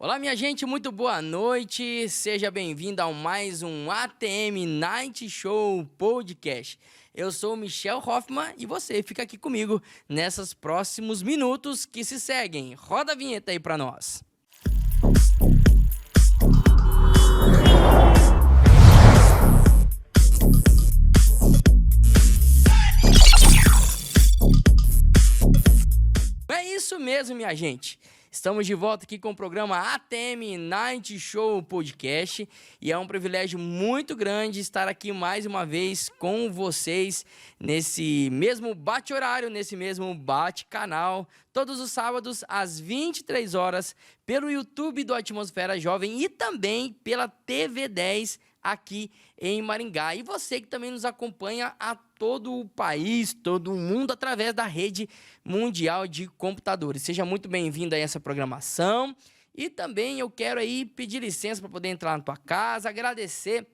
Olá, minha gente, muito boa noite. Seja bem-vindo a mais um ATM Night Show Podcast. Eu sou o Michel Hoffman e você fica aqui comigo nesses próximos minutos que se seguem. Roda a vinheta aí pra nós. É isso mesmo, minha gente. Estamos de volta aqui com o programa ATM Night Show Podcast e é um privilégio muito grande estar aqui mais uma vez com vocês nesse mesmo bate-horário, nesse mesmo bate-canal, todos os sábados às 23 horas pelo YouTube do Atmosfera Jovem e também pela TV 10 aqui em Maringá. E você que também nos acompanha a todo o país, todo o mundo, através da rede mundial de computadores. Seja muito bem-vindo a essa programação. E também eu quero aí pedir licença para poder entrar na tua casa, agradecer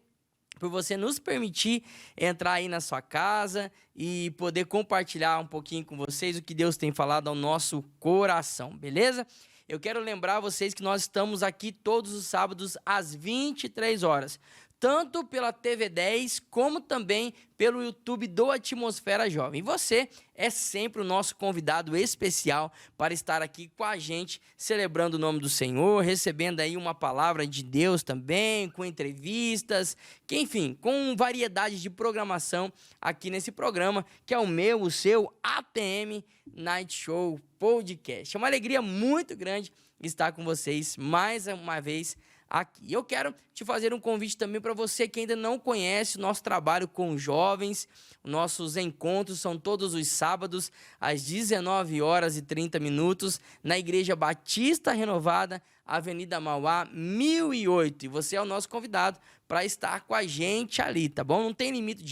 por você nos permitir entrar aí na sua casa e poder compartilhar um pouquinho com vocês o que Deus tem falado ao nosso coração, beleza? Eu quero lembrar vocês que nós estamos aqui todos os sábados às 23 horas. Tanto pela TV 10, como também pelo YouTube do Atmosfera Jovem. Você é sempre o nosso convidado especial para estar aqui com a gente, celebrando o nome do Senhor, recebendo aí uma palavra de Deus também, com entrevistas, que enfim, com variedade de programação aqui nesse programa, que é o meu, o seu ATM Night Show Podcast. É uma alegria muito grande estar com vocês mais uma vez aqui. Eu quero te fazer um convite também para você que ainda não conhece o nosso trabalho com jovens. Nossos encontros são todos os sábados às 19 horas e 30 minutos na Igreja Batista Renovada, Avenida Mauá, 1008. E você é o nosso convidado para estar com a gente ali, tá bom? Não tem limite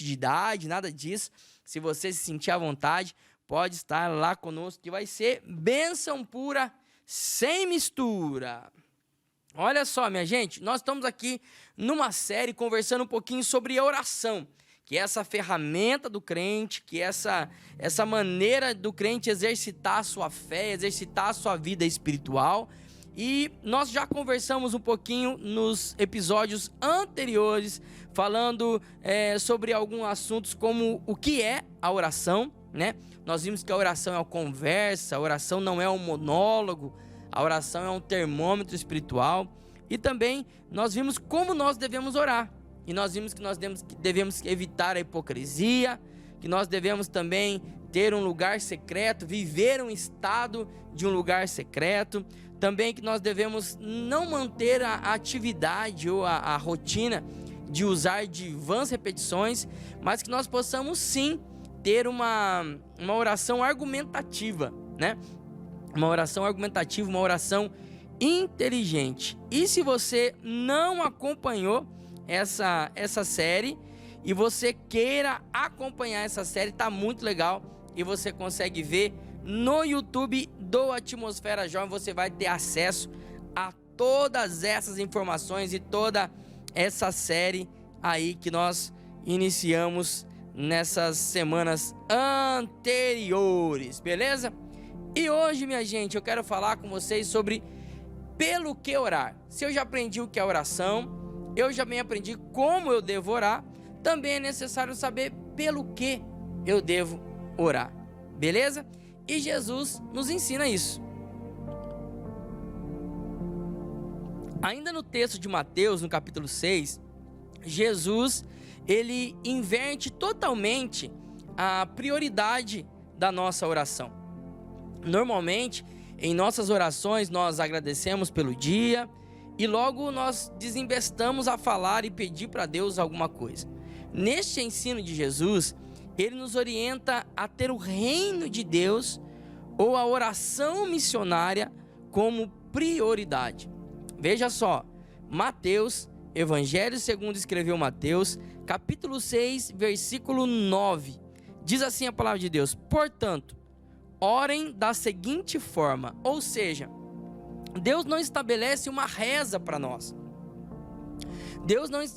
de idade, nada disso. Se você se sentir à vontade, pode estar lá conosco, que vai ser bênção pura, sem mistura. Olha só, minha gente, nós estamos aqui numa série conversando um pouquinho sobre a oração, que é essa ferramenta do crente, que é essa maneira do crente exercitar a sua fé, exercitar a sua vida espiritual. E nós já conversamos um pouquinho nos episódios anteriores, falando sobre alguns assuntos como o que é a oração, né? Nós vimos que a oração é uma conversa, a oração não é um monólogo, a oração é um termômetro espiritual. E também nós vimos como nós devemos orar. E nós vimos que nós devemos evitar a hipocrisia, que nós devemos também ter um lugar secreto, viver um estado de um lugar secreto. Também que nós devemos não manter a atividade ou a rotina de usar de vãs repetições, mas que nós possamos sim ter uma oração argumentativa, né? Uma oração argumentativa, uma oração inteligente. E se você não acompanhou essa série e você queira acompanhar essa série, tá muito legal e você consegue ver no YouTube do Atmosfera Jovem. Você vai ter acesso a todas essas informações e toda essa série aí que nós iniciamos nessas semanas anteriores, beleza? E hoje, minha gente, eu quero falar com vocês sobre pelo que orar. Se eu já aprendi o que é oração, eu já bem aprendi como eu devo orar, também é necessário saber pelo que eu devo orar, beleza? E Jesus nos ensina isso. Ainda no texto de Mateus, no capítulo 6, Jesus, ele inverte totalmente a prioridade da nossa oração. Normalmente, em nossas orações, nós agradecemos pelo dia e logo nós desembestamos a falar e pedir para Deus alguma coisa. Neste ensino de Jesus, ele nos orienta a ter o reino de Deus ou a oração missionária como prioridade. Veja só, Mateus, Evangelho segundo escreveu Mateus, capítulo 6, versículo 9. Diz assim a palavra de Deus: portanto, orem da seguinte forma, ou seja, Deus não estabelece uma reza para nós.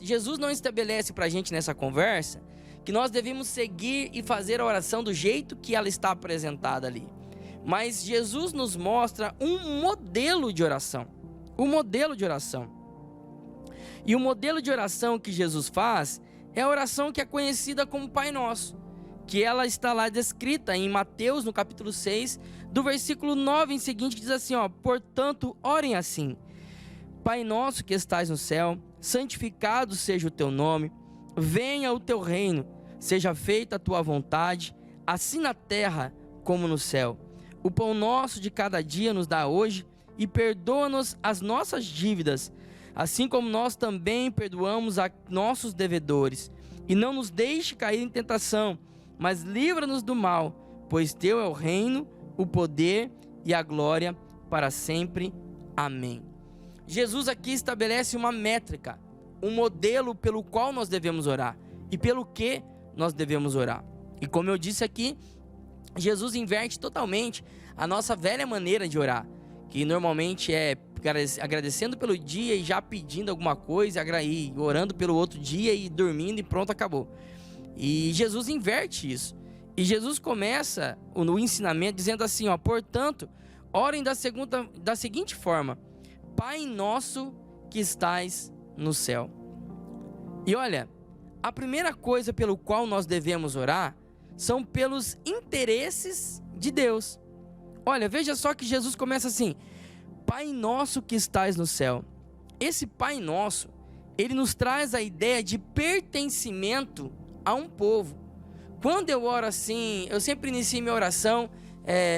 Jesus não estabelece para a gente nessa conversa que nós devemos seguir e fazer a oração do jeito que ela está apresentada ali. Mas Jesus nos mostra um modelo de oração. Um modelo de oração. E o modelo de oração que Jesus faz é a oração que é conhecida como Pai Nosso, que ela está lá descrita em Mateus, no capítulo 6, do versículo 9 em seguinte, que diz assim, portanto, orem assim: Pai nosso que estais no céu, santificado seja o teu nome, venha o teu reino, seja feita a tua vontade, assim na terra como no céu. O pão nosso de cada dia nos dá hoje, e perdoa-nos as nossas dívidas, assim como nós também perdoamos a nossos devedores. E não nos deixe cair em tentação, mas livra-nos do mal, pois teu é o reino, o poder e a glória para sempre. Amém. Jesus aqui estabelece uma métrica, um modelo pelo qual nós devemos orar e pelo que nós devemos orar. E como eu disse aqui, Jesus inverte totalmente a nossa velha maneira de orar, que normalmente é agradecendo pelo dia e já pedindo alguma coisa, e orando pelo outro dia e dormindo e pronto, acabou. E Jesus inverte isso. E Jesus começa no ensinamento dizendo assim, portanto, orem da seguinte forma: Pai nosso que estais no céu. E olha, a primeira coisa pelo qual nós devemos orar são pelos interesses de Deus. Olha, veja só que Jesus começa assim: Pai nosso que estais no céu. Esse Pai nosso, ele nos traz a ideia de pertencimento a um povo. Quando eu oro assim, eu sempre inicio minha oração,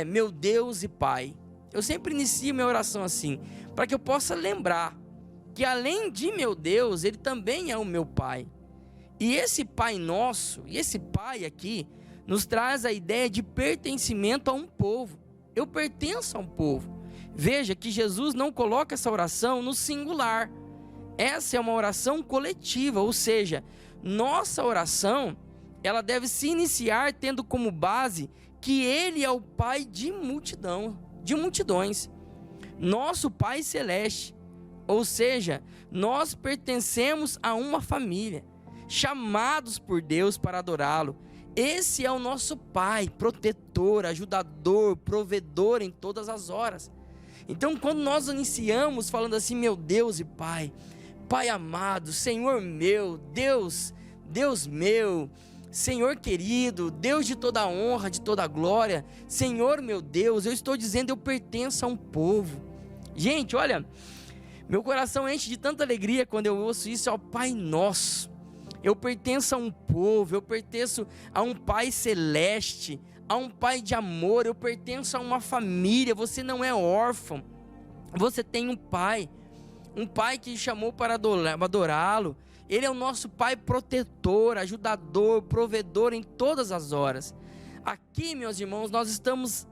meu Deus e Pai. Eu sempre inicio minha oração assim, para que eu possa lembrar que além de meu Deus, ele também é o meu Pai. E esse Pai nosso, e esse Pai aqui, nos traz a ideia de pertencimento a um povo. Eu pertenço a um povo. Veja que Jesus não coloca essa oração no singular. Essa é uma oração coletiva, ou seja, nossa oração, ela deve se iniciar tendo como base que Ele é o Pai de multidões. Nosso Pai Celeste, ou seja, nós pertencemos a uma família, chamados por Deus para adorá-lo. Esse é o nosso Pai, protetor, ajudador, provedor em todas as horas. Então, quando nós iniciamos falando assim, meu Deus e Pai, Pai amado, Senhor meu, Deus meu, Senhor querido, Deus de toda honra, de toda glória, Senhor meu Deus, eu estou dizendo, eu pertenço a um povo. Gente, olha, meu coração enche de tanta alegria quando eu ouço isso, Pai nosso. Eu pertenço a um povo, eu pertenço a um Pai celeste, a um Pai de amor, eu pertenço a uma família. Você não é órfão, você tem um Pai que chamou para adorá-lo. Ele é o nosso Pai protetor, ajudador, provedor em todas as horas. Aqui, meus irmãos, nós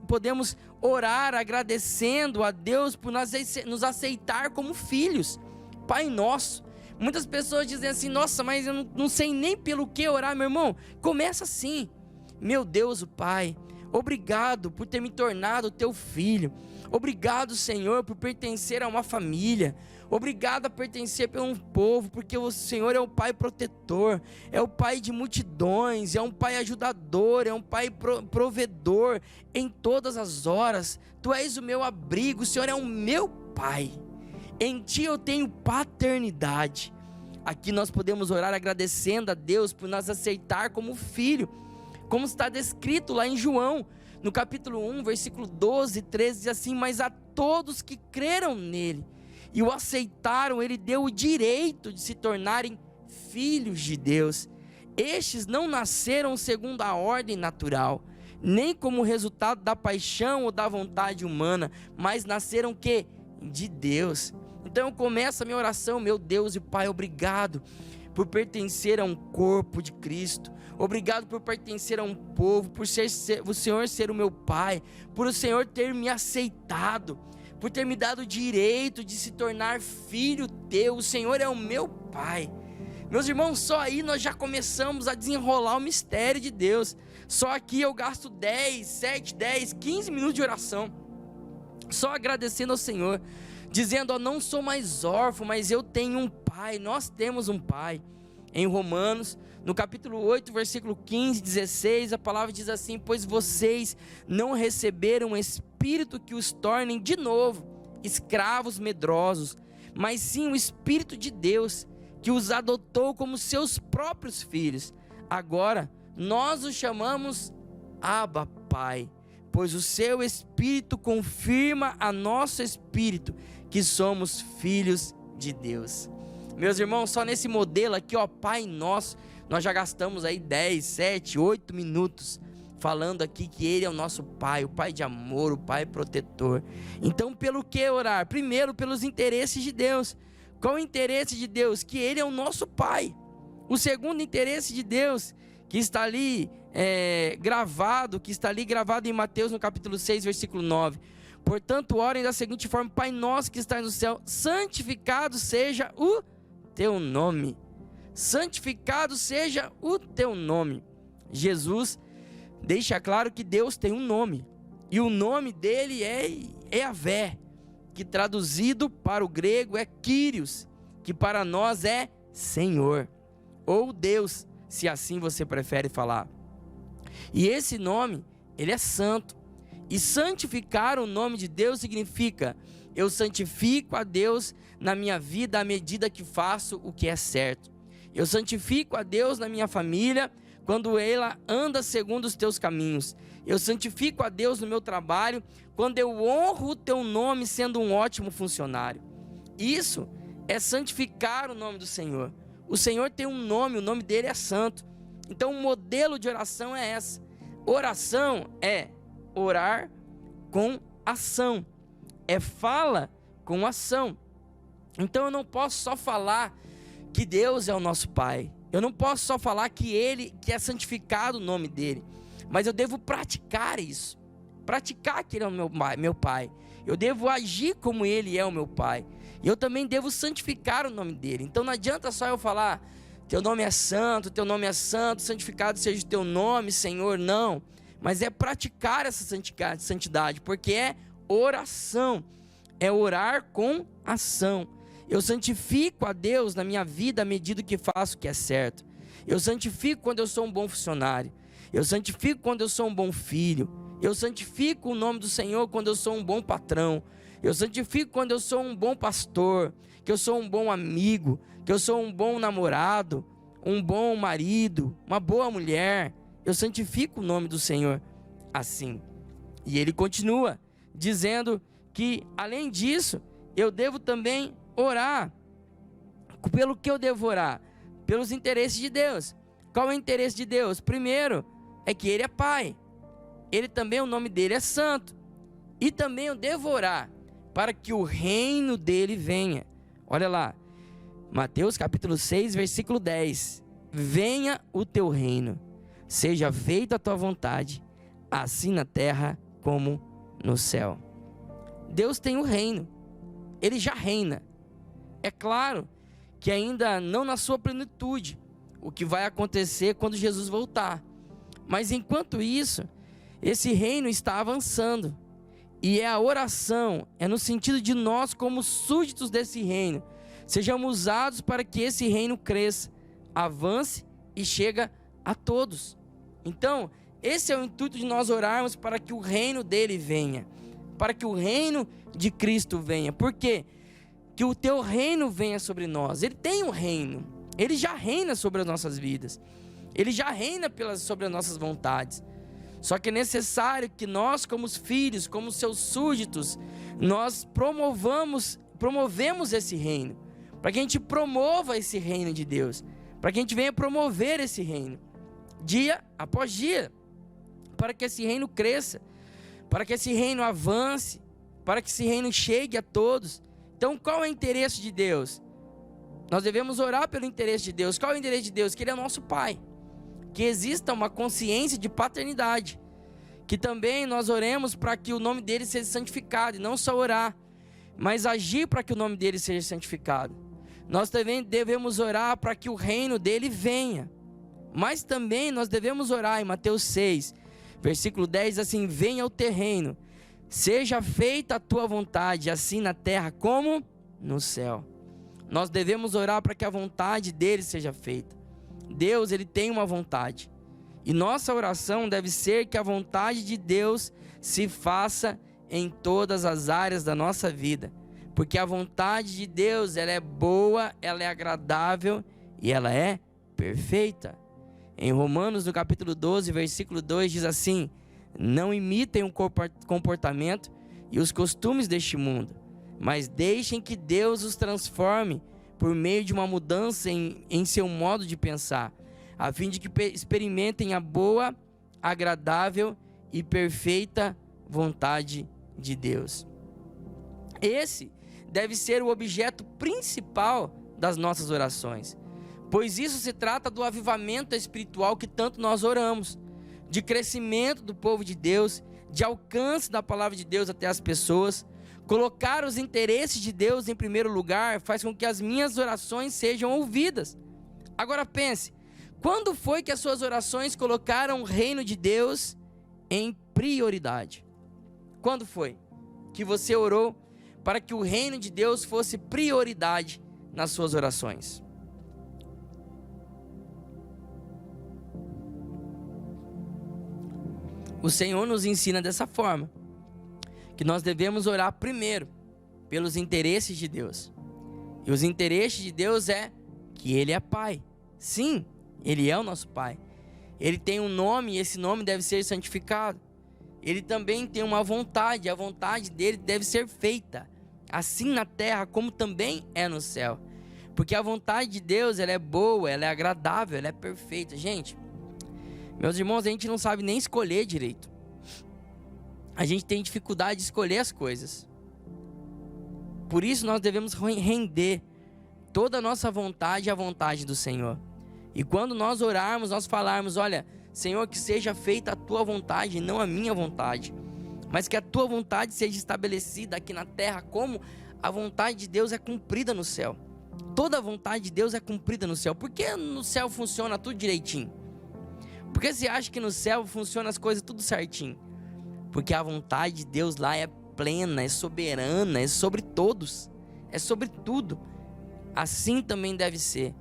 podemos orar agradecendo a Deus por nos aceitar como filhos. Pai nosso. Muitas pessoas dizem assim, nossa, mas eu não sei nem pelo que orar, meu irmão. Começa assim: meu Deus, o Pai, obrigado por ter me tornado teu filho. Obrigado, Senhor, por pertencer a uma família. Obrigado a pertencer a um povo, porque o Senhor é o Pai protetor, é o Pai de multidões, é um Pai ajudador, é um Pai provedor em todas as horas. Tu és o meu abrigo, o Senhor é o meu Pai. Em Ti eu tenho paternidade. Aqui nós podemos orar agradecendo a Deus por nos aceitar como filho, como está descrito lá em João, no capítulo 1, versículo 12 e 13, diz assim: mas a todos que creram nele e o aceitaram, ele deu o direito de se tornarem filhos de Deus. Estes não nasceram segundo a ordem natural, nem como resultado da paixão ou da vontade humana, mas nasceram que? De Deus. Então eu começo a minha oração: meu Deus e Pai, obrigado por pertencer a um corpo de Cristo. Obrigado por pertencer a um povo, por o Senhor ser o meu Pai, por o Senhor ter me aceitado, por ter me dado o direito de se tornar filho teu. O Senhor é o meu Pai. Meus irmãos, só aí nós já começamos a desenrolar o mistério de Deus. Só aqui eu gasto 7, 10, 15 minutos de oração, só agradecendo ao Senhor, dizendo: não sou mais órfão, mas eu tenho um Pai, nós temos um Pai. em Romanos, no capítulo 8, versículo 15, 16, a palavra diz assim: pois vocês não receberam um espírito que os tornem de novo escravos medrosos, mas sim o Espírito de Deus, que os adotou como seus próprios filhos. Agora nós os chamamos Abba, Pai, pois o seu Espírito confirma a nosso espírito que somos filhos de Deus. Meus irmãos, só nesse modelo aqui, ó, Pai Nosso, nós já gastamos aí 10, 7, 8 minutos falando aqui que Ele é o nosso Pai, o Pai de amor, o Pai protetor. Então, pelo que orar? Primeiro, pelos interesses de Deus. Qual o interesse de Deus? Que Ele é o nosso Pai. O segundo interesse de Deus, que está ali gravado em Mateus no capítulo 6, versículo 9. Portanto, orem da seguinte forma: Pai nosso que está no céu, santificado seja o teu nome. Santificado seja o teu nome. Jesus deixa claro que Deus tem um nome, e o nome dele é Yahvé, que traduzido para o grego é Kyrios, que para nós é Senhor, ou Deus, se assim você prefere falar. E esse nome, ele é santo, e santificar o nome de Deus significa: eu santifico a Deus na minha vida à medida que faço o que é certo. Eu santifico a Deus na minha família quando ela anda segundo os teus caminhos. Eu santifico a Deus no meu trabalho quando eu honro o teu nome sendo um ótimo funcionário. Isso é santificar o nome do Senhor. O Senhor tem um nome, o nome dele é santo. Então o modelo de oração é essa. Oração é orar com ação, é fala com ação. Então eu não posso só falar que Deus é o nosso Pai, eu não posso só falar que é santificado o nome dele, mas eu devo praticar isso, praticar que ele é o meu Pai. Eu devo agir como ele é o meu Pai, e eu também devo santificar o nome dele. Então não adianta só eu falar: teu nome é santo, santificado seja o teu nome, Senhor. Não, mas é praticar essa santidade, porque é oração, é orar com ação. Eu santifico a Deus na minha vida à medida que faço o que é certo. Eu santifico quando eu sou um bom funcionário. Eu santifico quando eu sou um bom filho. Eu santifico o nome do Senhor quando eu sou um bom patrão. Eu santifico quando eu sou um bom pastor, que eu sou um bom amigo, que eu sou um bom namorado, um bom marido, uma boa mulher. Eu santifico o nome do Senhor assim. E ele continua dizendo que, além disso, eu devo também orar. Pelo que eu devo orar? Pelos interesses de Deus. Qual é o interesse de Deus? Primeiro, é que ele é Pai. Ele também, o nome dele é santo. E também eu devo orar para que o reino dele venha. Olha lá, Mateus capítulo 6, versículo 10. Venha o teu reino, seja feita a tua vontade, assim na terra como no céu. Deus tem o reino, ele já reina. É claro que ainda não na sua plenitude, o que vai acontecer quando Jesus voltar. Mas enquanto isso, esse reino está avançando. E a oração é no sentido de nós, como súditos desse reino, sejamos usados para que esse reino cresça, avance e chegue a todos. Então, esse é o intuito de nós orarmos, para que o reino dele venha, para que o reino de Cristo venha. Por quê? Que o teu reino venha sobre nós. Ele tem um reino, ele já reina sobre as nossas vidas, ele já reina sobre as nossas vontades. Só que é necessário que nós, como filhos, como seus súditos, nós promovemos esse reino, para que a gente promova esse reino de Deus, para que a gente venha promover esse reino, dia após dia, para que esse reino cresça, para que esse reino avance, para que esse reino chegue a todos. Então, qual é o interesse de Deus? Nós devemos orar pelo interesse de Deus. Qual é o interesse de Deus? Que ele é nosso Pai, que exista uma consciência de paternidade, que também nós oremos para que o nome dele seja santificado, e não só orar, mas agir para que o nome dele seja santificado. Nós também devemos orar para que o reino dele venha, mas também nós devemos orar em Mateus 6, versículo 10, assim: venha o teu reino, seja feita a tua vontade, assim na terra como no céu. Nós devemos orar para que a vontade dele seja feita. Deus, ele tem uma vontade. E nossa oração deve ser que a vontade de Deus se faça em todas as áreas da nossa vida. Porque a vontade de Deus, ela é boa, ela é agradável e ela é perfeita. Em Romanos, no capítulo 12, versículo 2, diz assim: não imitem o comportamento e os costumes deste mundo, mas deixem que Deus os transforme por meio de uma mudança em seu modo de pensar, a fim de que experimentem a boa, agradável e perfeita vontade de Deus. Esse deve ser o objeto principal das nossas orações, pois isso se trata do avivamento espiritual que tanto nós oramos, de crescimento do povo de Deus, de alcance da palavra de Deus até as pessoas. Colocar os interesses de Deus em primeiro lugar faz com que as minhas orações sejam ouvidas. Agora pense, quando foi que as suas orações colocaram o reino de Deus em prioridade? Quando foi que você orou para que o reino de Deus fosse prioridade nas suas orações? O Senhor nos ensina dessa forma, que nós devemos orar primeiro pelos interesses de Deus. E os interesses de Deus é que Ele é Pai. Sim, Ele é o nosso Pai. Ele tem um nome e esse nome deve ser santificado. Ele também tem uma vontade, a vontade dele deve ser feita, assim na terra como também é no céu. Porque a vontade de Deus, ela é boa, ela é agradável, ela é perfeita. Gente, meus irmãos, a gente não sabe nem escolher direito. A gente tem dificuldade de escolher as coisas. Por isso nós devemos render toda a nossa vontade à vontade do Senhor. E quando nós orarmos, nós falarmos: olha, Senhor, que seja feita a tua vontade e não a minha vontade, mas que a tua vontade seja estabelecida aqui na terra como a vontade de Deus é cumprida no céu. Toda a vontade de Deus é cumprida no céu. Por que no céu funciona tudo direitinho? Por que você acha que no céu funciona as coisas tudo certinho? Porque a vontade de Deus lá é plena, é soberana, é sobre todos, é sobre tudo. Assim também deve ser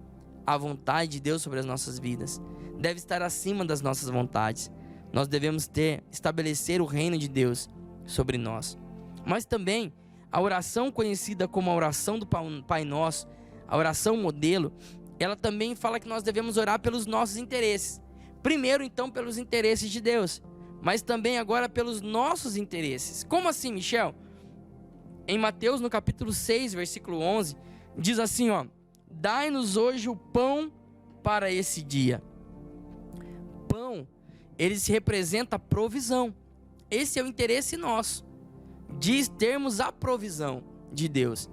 a vontade de Deus sobre as nossas vidas. Deve estar acima das nossas vontades. Nós devemos estabelecer o reino de Deus sobre nós. Mas também a oração conhecida como a oração do Pai Nosso, a oração modelo, ela também fala que nós devemos orar pelos nossos interesses. Primeiro, então, pelos interesses de Deus, mas também agora pelos nossos interesses. Como assim, Michel? Em Mateus, no capítulo 6, versículo 11, diz assim, ó: dai-nos hoje o pão para esse dia. Pão, ele se representa a provisão. Esse é o interesse nosso, de termos a provisão de Deus.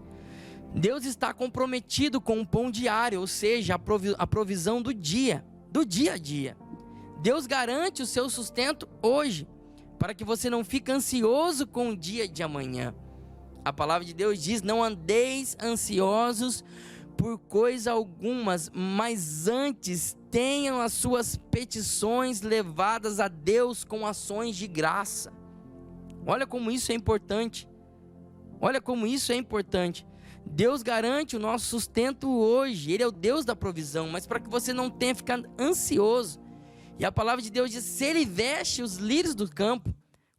Deus está comprometido com o pão diário, ou seja, a provisão do dia a dia. Deus garante o seu sustento hoje, para que você não fique ansioso com o dia de amanhã. A palavra de Deus diz: não andeis ansiosos por coisa algumas, mas antes tenham as suas petições levadas a Deus com ações de graça. Olha como isso é importante. Olha como isso é importante. Deus garante o nosso sustento hoje. Ele é o Deus da provisão, mas para que você não tenha ficado ansioso. E a palavra de Deus diz: se Ele veste os lírios do campo,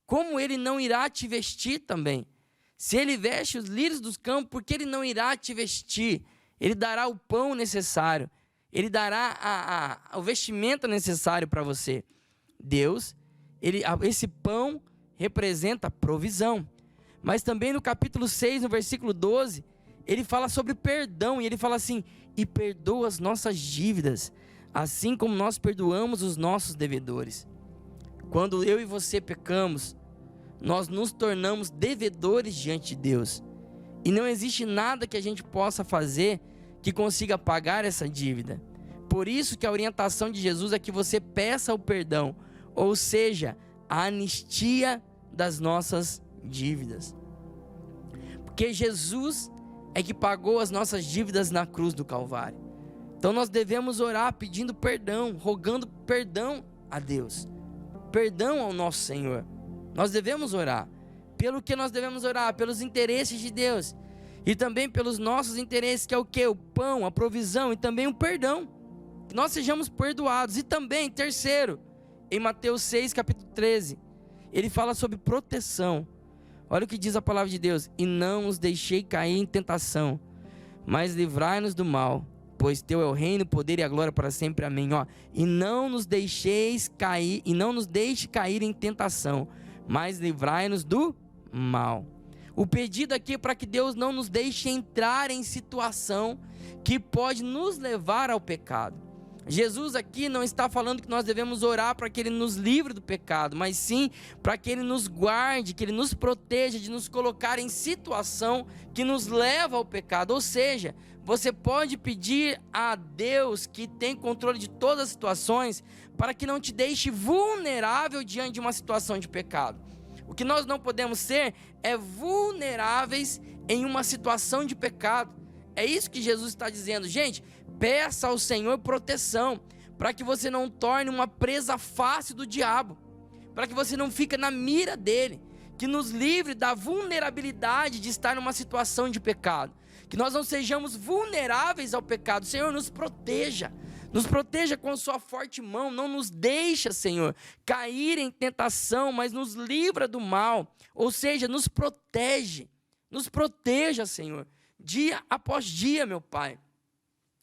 como Ele não irá te vestir também? Se Ele veste os lírios dos campos, por que Ele não irá te vestir? Ele dará o pão necessário. Ele dará o vestimento necessário para você. Deus, esse pão representa provisão. Mas também no capítulo 6, no versículo 12, ele fala sobre perdão. E ele fala assim: e perdoa as nossas dívidas, assim como nós perdoamos os nossos devedores. Quando eu e você pecamos, nós nos tornamos devedores diante de Deus. E não existe nada que a gente possa fazer que consiga pagar essa dívida. Por isso que a orientação de Jesus é que você peça o perdão, ou seja, a anistia das nossas dívidas. Porque Jesus é que pagou as nossas dívidas na cruz do Calvário. Então nós devemos orar pedindo perdão, rogando perdão a Deus, perdão ao nosso Senhor. Nós devemos orar. Pelo que nós devemos orar? Pelos interesses de Deus. E também pelos nossos interesses, que é o quê? O pão, a provisão e também o perdão. que nós sejamos perdoados. E também, terceiro, em Mateus 6, capítulo 13, ele fala sobre proteção. Olha o que diz a palavra de Deus: e não os deixei cair em tentação, mas livrai-nos do mal, pois teu é o reino, o poder e a glória para sempre. Amém. E não nos deixeis cair, e não nos deixe cair em tentação, mas livrai-nos do mal. O pedido aqui é para que Deus não nos deixe entrar em situação que pode nos levar ao pecado. Jesus aqui não está falando que nós devemos orar para que Ele nos livre do pecado, mas sim para que Ele nos guarde, que Ele nos proteja de nos colocar em situação que nos leva ao pecado. Ou seja, você pode pedir a Deus, que tem controle de todas as situações, para que não te deixe vulnerável diante de uma situação de pecado. O que nós não podemos ser é vulneráveis em uma situação de pecado. É isso que Jesus está dizendo. Gente, peça ao Senhor proteção, para que você não torne uma presa fácil do diabo, para que você não fique na mira dele, que nos livre da vulnerabilidade de estar numa situação de pecado, que nós não sejamos vulneráveis ao pecado. Senhor, nos proteja com a sua forte mão, não nos deixa, Senhor, cair em tentação, mas nos livra do mal. Ou seja, nos proteja, Senhor, dia após dia, meu Pai.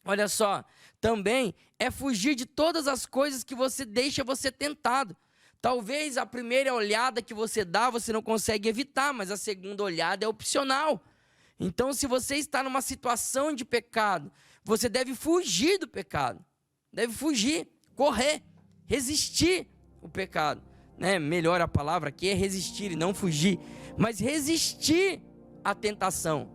Olha só, também é fugir de todas as coisas que você deixa você tentado. Talvez a primeira olhada que você dá, você não consegue evitar, mas a segunda olhada é opcional. Então, se você está numa situação de pecado, você deve fugir do pecado. Deve fugir, correr, resistir o pecado. Melhor a palavra aqui é resistir e não fugir, mas resistir à tentação,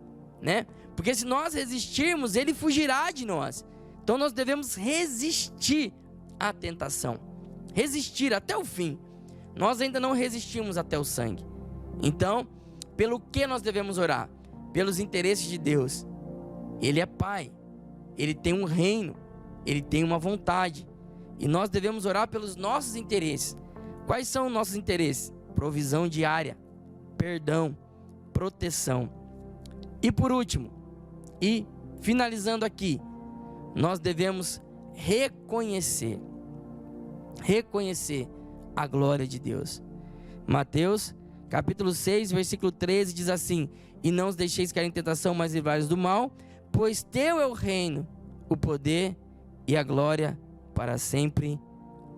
Porque se nós resistirmos, ele fugirá de nós. Então nós devemos resistir à tentação. Resistir até o fim. Nós ainda não resistimos até o sangue. Então, pelo que nós devemos orar? Pelos interesses de Deus. Ele é Pai. Ele tem um reino. Ele tem uma vontade. E nós devemos orar pelos nossos interesses. Quais são os nossos interesses? Provisão diária, perdão, proteção. E por último, e finalizando aqui, nós devemos reconhecer a glória de Deus. Mateus capítulo 6, versículo 13 diz assim: e não os deixeis cair em tentação, mas livrai-os do mal, pois teu é o reino, o poder e a glória para sempre.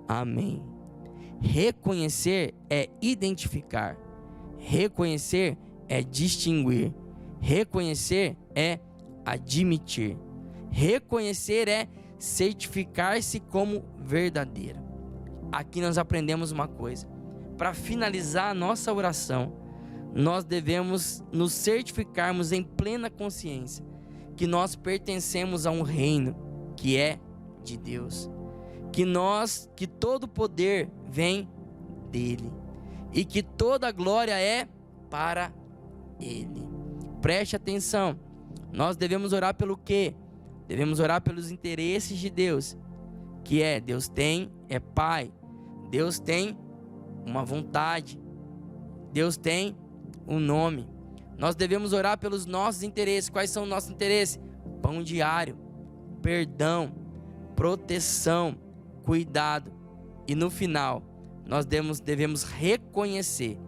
Amém. Reconhecer é identificar, reconhecer é distinguir, reconhecer é admitir, reconhecer é certificar-se como verdadeiro. Aqui nós aprendemos uma coisa: para finalizar a nossa oração, nós devemos nos certificarmos em plena consciência que nós pertencemos a um reino que é de Deus, que todo poder vem dele e que toda glória é para ele. Preste atenção, nós devemos orar pelo quê? Devemos orar pelos interesses de Deus, que é, Deus é Pai, Deus tem uma vontade, Deus tem um nome. Nós devemos orar pelos nossos interesses. Quais são os nossos interesses? Pão diário, perdão, proteção, cuidado. E no final, nós devemos reconhecer,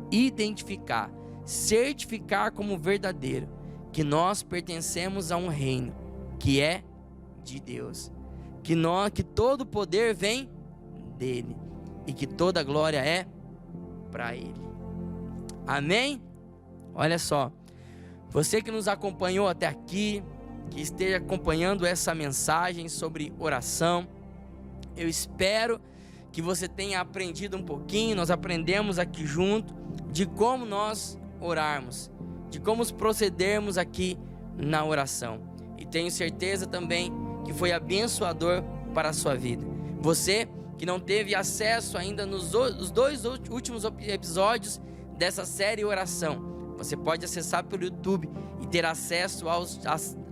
identificar, certificar como verdadeiro que nós pertencemos a um reino que é de Deus, que todo poder vem dele e que toda glória é para ele. Amém? Olha só, você que nos acompanhou até aqui, que esteja acompanhando essa mensagem sobre oração, eu espero que você tenha aprendido um pouquinho. Nós aprendemos aqui junto de como nós orarmos, de como procedermos aqui na oração, e tenho certeza também que foi abençoador para a sua vida. Você que não teve acesso ainda nos dois últimos episódios dessa série oração, você pode acessar pelo YouTube e ter acesso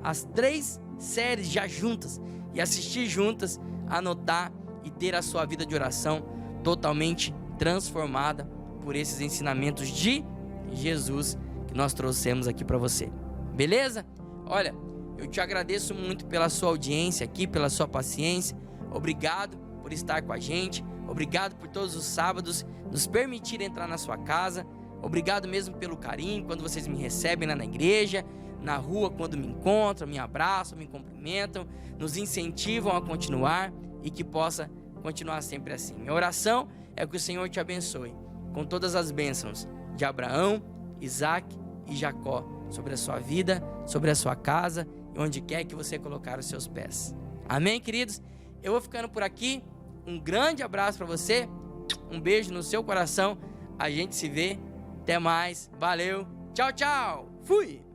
às 3 séries já juntas e assistir juntas, anotar e ter a sua vida de oração totalmente transformada por esses ensinamentos de Jesus que nós trouxemos aqui para você. Beleza? Olha, eu te agradeço muito pela sua audiência aqui, pela sua paciência. obrigado por estar com a gente, obrigado por todos os sábados nos permitir entrar na sua casa, obrigado mesmo pelo carinho, quando vocês me recebem lá na igreja, na rua, quando me encontram, me abraçam, me cumprimentam, nos incentivam a continuar e que possa continuar sempre assim. Minha oração é que o Senhor te abençoe com todas as bênçãos de Abraão, Isaac e Jacó sobre a sua vida, sobre a sua casa e onde quer que você colocar os seus pés. Amém, queridos? Eu vou ficando por aqui. Um grande abraço para você, um beijo no seu coração. A gente se vê. Até mais. Valeu. Tchau, tchau. Fui.